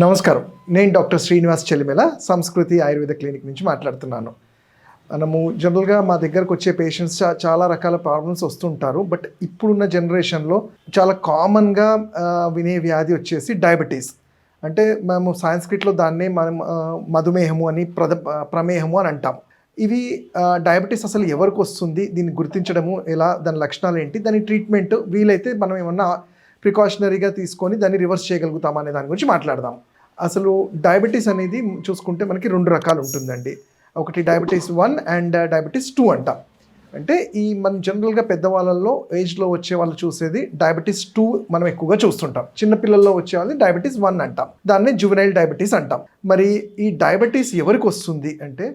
నమస్కారం. నేను డాక్టర్ శ్రీనివాస్ చెలిమెల, సంస్కృతి ఆయుర్వేద క్లినిక్ నుంచి మాట్లాడుతున్నాను. మనము జనరల్‌గా మా దగ్గరకు వచ్చే పేషెంట్స్ చాలా రకాల ప్రాబ్లమ్స్ వస్తుంటారు. బట్ ఇప్పుడున్న జనరేషన్‌లో చాలా కామన్‌గా వినే వ్యాధి వచ్చేసి డయాబెటీస్. అంటే మేము సాంస్క్రిట్‌లో దాన్నే మనం మధుమేహము అని ప్రమేహము అని అంటాం. ఇవి డయాబెటీస్ అసలు ఎవరికి వస్తుంది? దీన్ని గుర్తించడము ఎలా? దాని లక్షణాలు ఏంటి? దాని ట్రీట్మెంట్ వీలైతే మనం ఏమన్నా ప్రికాషనరీగా తీసుకొని దాన్ని రివర్స్ చేయగలుగుతాం అనే దాని గురించి మాట్లాడదాం. అసలు డయాబెటీస్ అనేది చూసుకుంటే మనకి 2 రకాలు ఉంటుందండి. ఒకటి డయాబెటీస్ 1 అండ్ డయాబెటీస్ 2 అంటాం. అంటే మనం జనరల్‌గా పెద్దవాళ్ళల్లో ఏజ్‌లో వచ్చే వాళ్ళు చూసేది డయాబెటీస్ 2 మనం ఎక్కువగా చూస్తుంటాం. చిన్న పిల్లల్లో వచ్చే వాళ్ళని డయాబెటీస్ 1 అంటాం. దాన్నే జువెనైల్ డయాబెటీస్ అంటాం. మరి ఈ డయాబెటీస్ ఎవరికి వస్తుంది అంటే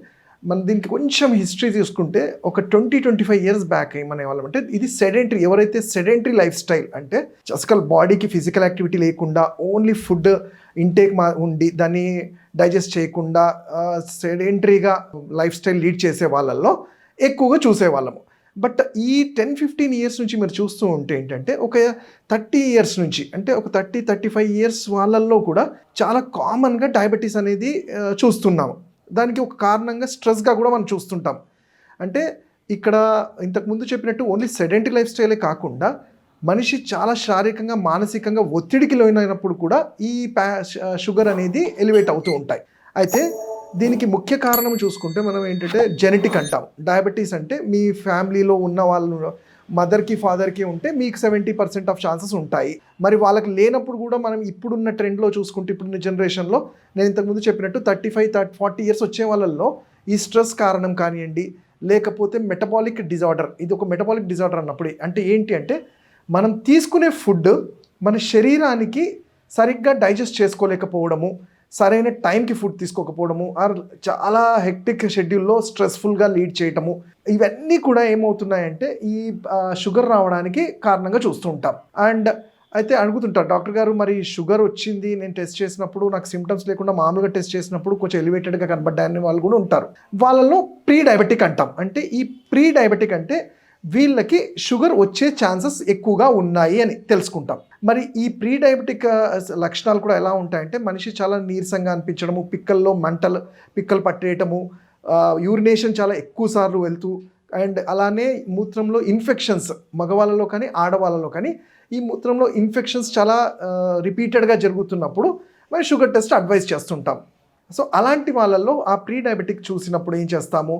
మనం దీనికి కొంచెం హిస్టరీ తీసుకుంటే ఒక 20-25 ఇయర్స్ బ్యాక్ ఏమనేవాళ్ళం అంటే ఇది సెడెంటరీ, ఎవరైతే సెడెంటరీ లైఫ్ స్టైల్ అంటే అసలు బాడీకి ఫిజికల్ యాక్టివిటీ లేకుండా ఓన్లీ ఫుడ్ ఇంటేక్ ఉండి దాన్ని డైజెస్ట్ చేయకుండా సెడెంటరీగా లైఫ్ స్టైల్ లీడ్ చేసే వాళ్ళల్లో ఎక్కువగా చూసేవాళ్ళము. బట్ ఈ 10-15 ఇయర్స్ నుంచి మీరు చూస్తూ ఉంటే ఏంటంటే ఒక 30 ఇయర్స్ నుంచి అంటే ఒక 30-35 ఇయర్స్ వాళ్ళల్లో కూడా చాలా కామన్గా డయాబెటీస్ అనేది చూస్తున్నాము. దానికి ఒక కారణంగా స్ట్రెస్గా కూడా మనం చూస్తుంటాం. అంటే ఇక్కడ ఇంతకుముందు చెప్పినట్టు ఓన్లీ సెడెంటరీ లైఫ్ స్టైలే కాకుండా మనిషి చాలా శారీరకంగా మానసికంగా ఒత్తిడికి లోనైనప్పుడు కూడా ఈ షుగర్ అనేది ఎలివేట్ అవుతూ ఉంటాయి. అయితే దీనికి ముఖ్య కారణం చూసుకుంటే మనం ఏంటంటే జెనెటిక్ అంటాం. డయాబెటీస్ అంటే మీ ఫ్యామిలీలో ఉన్న వాళ్ళు మదర్కి ఫాదర్కి ఉంటే మీకు 70% ఆఫ్ ఛాన్సెస్ ఉంటాయి. మరి వాళ్ళకి లేనప్పుడు కూడా మనం ఇప్పుడున్న ట్రెండ్లో చూసుకుంటే ఇప్పుడున్న జనరేషన్లో నేను ఇంతకుముందు చెప్పినట్టు 35-40 ఇయర్స్ వచ్చే వాళ్ళల్లో ఈ స్ట్రెస్ కారణం కానివ్వండి, లేకపోతే మెటబాలిక్ డిజార్డర్, ఇది ఒక మెటబాలిక్ డిజార్డర్ అన్నప్పుడు అంటే ఏంటి అంటే మనం తీసుకునే ఫుడ్ మన శరీరానికి సరిగ్గా డైజెస్ట్ చేసుకోలేకపోవడము, సరైన టైంకి ఫుడ్ తీసుకోకపోవడము, ఆర్ చాలా హెక్టిక్ షెడ్యూల్లో స్ట్రెస్ఫుల్గా లీడ్ చేయటము, ఇవన్నీ కూడా ఏమవుతున్నాయంటే ఈ షుగర్ రావడానికి కారణంగా చూస్తూ ఉంటాం. అండ్ అయితే అడుగుతుంటారు, డాక్టర్ గారు మరి షుగర్ వచ్చింది, నేను టెస్ట్ చేసినప్పుడు నాకు సిమ్టమ్స్ లేకుండా మామూలుగా టెస్ట్ చేసినప్పుడు కొంచెం ఎలివేటెడ్గా కనబడ్డాయని వాళ్ళు కూడా ఉంటారు. వాళ్ళలో ప్రీ డయాబెటిక్ అంటాం. అంటే ఈ ప్రీ డయాబెటిక్ అంటే వీళ్ళకి షుగర్ వచ్చే ఛాన్సెస్ ఎక్కువగా ఉన్నాయి అని తెలుసుకుంటాం. మరి ఈ ప్రీ డయాబెటిక్ లక్షణాలు కూడా ఎలా ఉంటాయంటే మనిషి చాలా నీరసంగా అనిపించడము, పిక్కలు పట్టేయటము, యూరినేషన్ చాలా ఎక్కువ సార్లు వెళ్తూ, అండ్ అలానే మూత్రంలో ఇన్ఫెక్షన్స్ మగవాళ్ళలో కానీ ఆడవాళ్ళలో కానీ ఈ మూత్రంలో ఇన్ఫెక్షన్స్ చాలా రిపీటెడ్గా జరుగుతున్నప్పుడు మరి షుగర్ టెస్ట్ అడ్వైస్ చేస్తుంటాం. సో అలాంటి వాళ్ళల్లో ఆ ప్రీ డయాబెటిక్ చూసినప్పుడు ఏం చేస్తాము,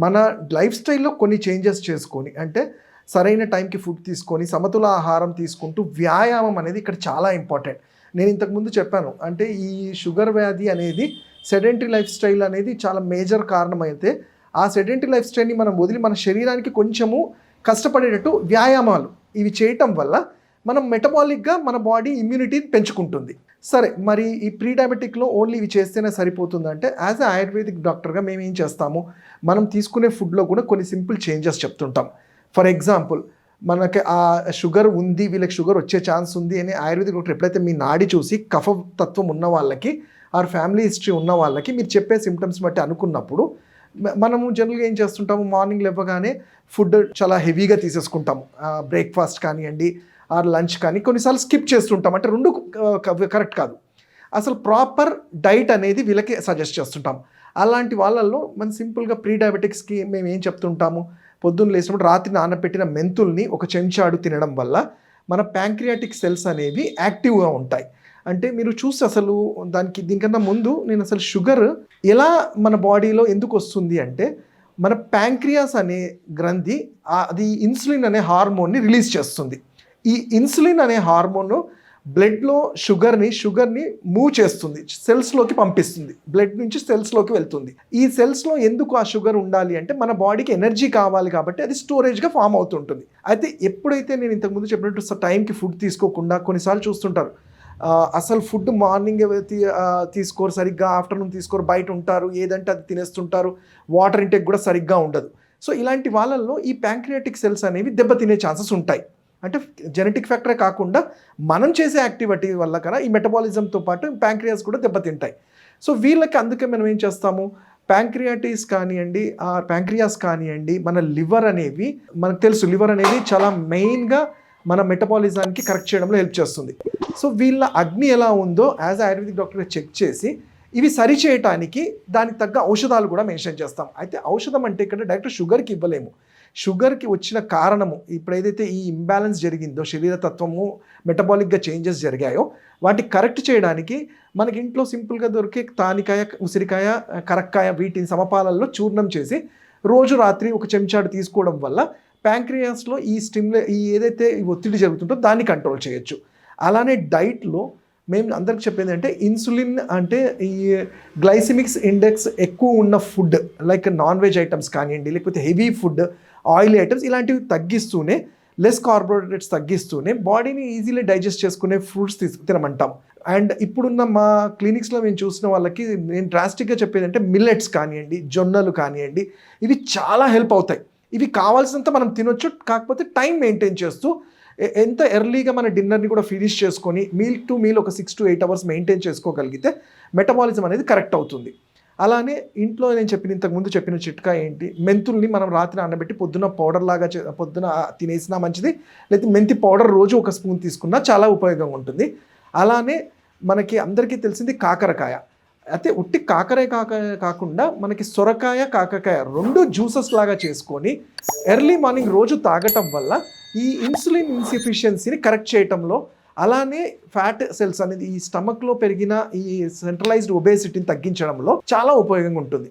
మన లైఫ్ స్టైల్లో కొన్ని చేంజెస్ చేసుకొని అంటే సరైన టైంకి ఫుడ్ తీసుకొని సమతుల ఆహారం తీసుకుంటూ వ్యాయామం అనేది ఇక్కడ చాలా ఇంపార్టెంట్. నేను ఇంతకుముందు చెప్పాను అంటే ఈ షుగర్ వ్యాధి అనేది సెడెంటరీ లైఫ్ స్టైల్ అనేది చాలా మేజర్ కారణం. అయితే ఆ సెడెంటరీ లైఫ్ స్టైల్ని మనం వదిలి మన శరీరానికి కొంచెము కష్టపడేటట్టు వ్యాయామాలు ఇవి చేయటం వల్ల మనం మెటబాలిక్గా మన బాడీ ఇమ్యూనిటీని పెంచుకుంటుంది. సరే, మరి ఈ ప్రీ డయాబెటిక్లో ఓన్లీ ఇవి చేస్తేనే సరిపోతుందంటే యాజ్ ఎ ఆయుర్వేదిక్ డాక్టర్గా మేము ఏం చేస్తాము, మనం తీసుకునే ఫుడ్లో కూడా కొన్ని సింపుల్ చేంజెస్ చెప్తుంటాం. ఫర్ ఎగ్జాంపుల్, మనకి ఆ షుగర్ ఉంది, వీళ్ళకి షుగర్ వచ్చే ఛాన్స్ ఉంది అని ఆయుర్వేదిక్ డాక్టర్ ఎప్పుడైతే మీ నాడి చూసి కఫ తత్వం ఉన్న వాళ్ళకి ఆర్ ఫ్యామిలీ హిస్టరీ ఉన్న వాళ్ళకి మీరు చెప్పే సిమ్టమ్స్ బట్టి అనుకున్నప్పుడు మనము జనరల్గా ఏం చేస్తుంటాము, మార్నింగ్ లేవగానే ఫుడ్ చాలా హెవీగా తీసేసుకుంటాము. బ్రేక్ఫాస్ట్ కానివ్వండి ఆర్ లంచ్ కానీ కొన్నిసార్లు స్కిప్ చేస్తుంటాం. అంటే రెండు కరెక్ట్ కాదు. అసలు ప్రాపర్ డైట్ అనేది వీళ్ళకి సజెస్ట్ చేస్తుంటాం. అలాంటి వాళ్ళల్లో మనం సింపుల్గా ప్రీ డయాబెటిక్స్కి మేము ఏం చెప్తుంటాము, పొద్దున్న లేచినప్పుడు రాత్రి నానబెట్టిన మెంతుల్ని ఒక చెంచాడు తినడం వల్ల మన ప్యాంక్రియాటిక్ సెల్స్ అనేవి యాక్టివ్గా ఉంటాయి. అంటే మీరు చూసి అసలు దీనికన్నా ముందు నేను అసలు షుగర్ ఎలా మన బాడీలో ఎందుకు వస్తుంది అంటే మన ప్యాంక్రియాస్ అనే గ్రంథి అది ఇన్సులిన్ అనే హార్మోన్ని రిలీజ్ చేస్తుంది. ఈ ఇన్సులిన్ అనే హార్మోన్ బ్లడ్లో షుగర్ని మూవ్ చేస్తుంది, సెల్స్లోకి పంపిస్తుంది, బ్లడ్ నుంచి సెల్స్లోకి వెళ్తుంది. ఈ సెల్స్లో ఎందుకు ఆ షుగర్ ఉండాలి అంటే మన బాడీకి ఎనర్జీ కావాలి కాబట్టి అది స్టోరేజ్గా ఫామ్ అవుతుంటుంది. అయితే ఎప్పుడైతే నేను ఇంతకుముందు చెప్పినట్టు టైంకి ఫుడ్ తీసుకోకుండా కొన్నిసార్లు చూస్తుంటారు, అసలు ఫుడ్ మార్నింగ్ తీసుకోరు సరిగ్గా, ఆఫ్టర్నూన్ తీసుకోరు, బయట ఉంటారు, ఏదంటే అది తినేస్తుంటారు, వాటర్ ఇంటేక్ కూడా సరిగ్గా ఉండదు. సో ఇలాంటి వాళ్ళల్లో ఈ ప్యాంక్రియాటిక్ సెల్స్ అనేవి దెబ్బతినే ఛాన్సెస్ ఉంటాయి. అంటే జెనెటిక్ ఫ్యాక్టరే కాకుండా మనం చేసే యాక్టివిటీ వల్ల కన్నా ఈ మెటబాలిజంతో పాటు ప్యాంక్రియాస్ కూడా దెబ్బతింటాయి. సో వీళ్ళకి అందుకే మనం ఏం చేస్తాము, ప్యాంక్రియాటిస్ కానివ్వండి, ప్యాంక్రియాస్ కానివ్వండి, మన లివర్ అనేవి మనకు తెలుసు, లివర్ అనేది చాలా మెయిన్గా మన మెటబాలిజానికి కరెక్ట్ చేయడంలో హెల్ప్ చేస్తుంది. సో వీళ్ళ అగ్ని ఎలా ఉందో యాజ్ ఆయుర్వేదిక్ డాక్టర్గా చెక్ చేసి ఇవి సరి చేయటానికి దానికి తగ్గ ఔషధాలు కూడా మెన్షన్ చేస్తాం. అయితే ఔషధం అంటే ఇక్కడ డైరెక్ట్ షుగర్కి ఇవ్వలేము. షుగర్కి వచ్చిన కారణము ఇప్పుడు ఏదైతే ఈ ఇంబ్యాలెన్స్ జరిగిందో, శరీర తత్వము మెటబాలిక్గా చేంజెస్ జరిగాయో వాటిని కరెక్ట్ చేయడానికి మనకి ఇంట్లో సింపుల్గా దొరికే తానికాయ, ఉసిరికాయ, కరక్కాయ వీటిని సమపాలల్లో చూర్ణం చేసి రోజు రాత్రి ఒక చెంచాడు తీసుకోవడం వల్ల ప్యాంక్రియాస్లో ఈ ఏదైతే ఈ ఒత్తిడి జరుగుతుందో దాన్ని కంట్రోల్ చేయొచ్చు. అలానే డైట్లో మేము అందరికి చెప్పేది అంటే ఇన్సులిన్ అంటే ఈ గ్లైసిమిక్స్ ఇండెక్స్ ఎక్కువ ఉన్న food like non veg items కానివ్వండి, లేకపోతే హెవీ ఫుడ్, ఆయిలీ ఐటమ్స్ ఇలాంటివి తగ్గిస్తూనే, లెస్ కార్బోహైడ్రేట్స్ తగ్గిస్తూనే బాడీని ఈజీలీ డైజెస్ట్ చేసుకునే ఫ్రూట్స్ తినమంటాం. అండ్ ఇప్పుడున్న మా క్లినిక్స్లో మేము చూసిన వాళ్ళకి నేను డ్రాస్టిక్గా చెప్పేది అంటే మిల్లెట్స్ కానివ్వండి, జొన్నలు కానివ్వండి, ఇవి చాలా హెల్ప్ అవుతాయి. ఇవి కావాల్సినంత మనం తినొచ్చు, కాకపోతే టైం మెయింటైన్ చేస్తూ ఎంత ఎర్లీగా మన డిన్నర్ని కూడా ఫినిష్ చేసుకొని మీల్ టు మీల్ ఒక 6 to 8 hours మెయింటైన్ చేసుకోగలిగితే మెటబాలిజం అనేది కరెక్ట్ అవుతుంది. అలానే ఇంట్లో నేను ఇంతకుముందు చెప్పిన చిట్కా ఏంటి, మెంతుల్ని మనం రాత్రి నానబెట్టి పొద్దున పౌడర్ లాగా పొద్దున తినేసినా మంచిది, లేకపోతే మెంతి పౌడర్ రోజు ఒక స్పూన్ తీసుకున్నా చాలా ఉపయోగంగా ఉంటుంది. అలానే మనకి అందరికీ తెలిసింది కాకరకాయ. అయితే ఉట్టి కాకరే కాకుండా మనకి సొరకాయ, కాకరకాయ 2 జ్యూసెస్ లాగా చేసుకొని ఎర్లీ మార్నింగ్ రోజు తాగటం వల్ల ఈ ఇన్సులిన్ ఇన్సిఫిషియన్సీని కరెక్ట్ చేయటంలో, అలానే ఫ్యాట్ సెల్స్ అనేది ఈ స్టమక్లో పెరిగిన ఈ సెంట్రలైజ్డ్ ఒబేసిటీని తగ్గించడంలో చాలా ఉపయోగంగా ఉంటుంది.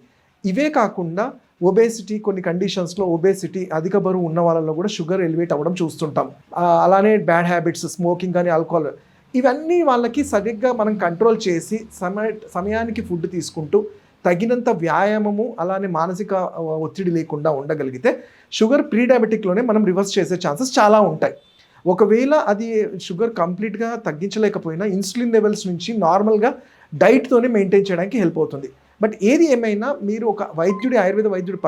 ఇవే కాకుండా ఒబేసిటీ, కొన్ని కండిషన్స్లో ఒబేసిటీ అధిక బరువు ఉన్న వాళ్ళలో కూడా షుగర్ ఎలివేట్ అవ్వడం చూస్తుంటాం. అలానే బ్యాడ్ హ్యాబిట్స్, స్మోకింగ్ కానీ, ఆల్కహాల్, ఇవన్నీ వాళ్ళకి సరిగ్గా మనం కంట్రోల్ చేసి సమయానికి ఫుడ్ తీసుకుంటూ తగినంత వ్యాయామము, అలానే మానసిక ఒత్తిడి లేకుండా ఉండగలిగితే షుగర్ ప్రీ డయాబెటిక్లోనే మనం రివర్స్ చేసే ఛాన్సెస్ చాలా ఉంటాయి. ఒకవేళ అది షుగర్ కంప్లీట్గా తగ్గించలేకపోయినా ఇన్సులిన్ లెవెల్స్ నుంచి నార్మల్గా డైట్తోనే మెయింటైన్ చేయడానికి హెల్ప్ అవుతుంది. బట్ ఏది ఏమైనా మీరు ఒక ఆయుర్వేద వైద్యుడి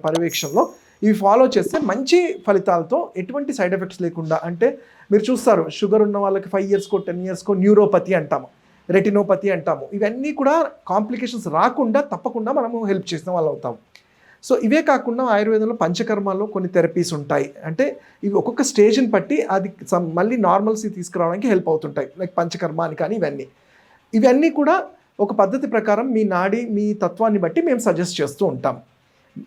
పర్యవేక్షణలో ఇవి ఫాలో చేస్తే మంచి ఫలితాలతో, ఎటువంటి సైడ్ ఎఫెక్ట్స్ లేకుండా, అంటే మీరు చూస్తారు షుగర్ ఉన్న వాళ్ళకి 5 yearsకో 10 yearsకో న్యూరోపతి అంటాము, రెటినోపతి అంటాము, ఇవన్నీ కూడా కాంప్లికేషన్స్ రాకుండా తప్పకుండా మనము హెల్ప్ చేసిన వాళ్ళు అవుతాం. సో ఇవే కాకుండా ఆయుర్వేదంలో పంచకర్మాల్లో కొన్ని థెరపీస్ ఉంటాయి. అంటే ఇవి ఒక్కొక్క స్టేజ్ని బట్టి అది మళ్ళీ నార్మల్సీ తీసుకురావడానికి హెల్ప్ అవుతుంటాయి. లైక్ పంచకర్మ అని కానీ ఇవన్నీ కూడా ఒక పద్ధతి ప్రకారం మీ నాడి, మీ తత్వాన్ని బట్టి మేము సజెస్ట్ చేస్తూ ఉంటాం.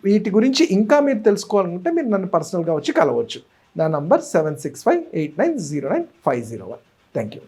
వీటి గురించి ఇంకా మీరు తెలుసుకోవాలనుకుంటే మీరు నన్ను పర్సనల్గా వచ్చి కలవచ్చు. నా నంబర్ 7658909501. Thank you.